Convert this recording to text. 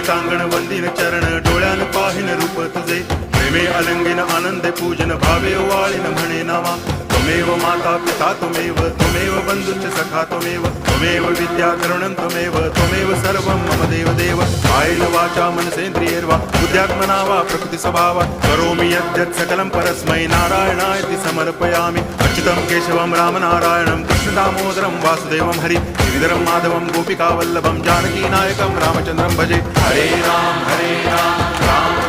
टांगण वंदिन चरण डोळ्यान पाहिन रूप तुझे प्रेमे अलंगिन आनंदे पूजन भावे वाळीन म्हणे नावा त्वमेव माता पिता त्वमेव बंधुश्च सखा त्वमेव विद्या करुणं त्वमेव सर्वं मम देव कायेन वाचा मनसेन्द्रियैर्वा बुद्ध्यात्मना वा प्रकृति स्वभावात् करोमि यद्यत् सकलं परस्मै नारायणायति समर्पयामि अच्युतं केशवं रामनारायणं कृष्णदामोदरं वासुदेवं हरि गिरिधरं माधवं गोपिकावल्लभं जानकीनायकं रामचन्द्रं भजे हरे राम राम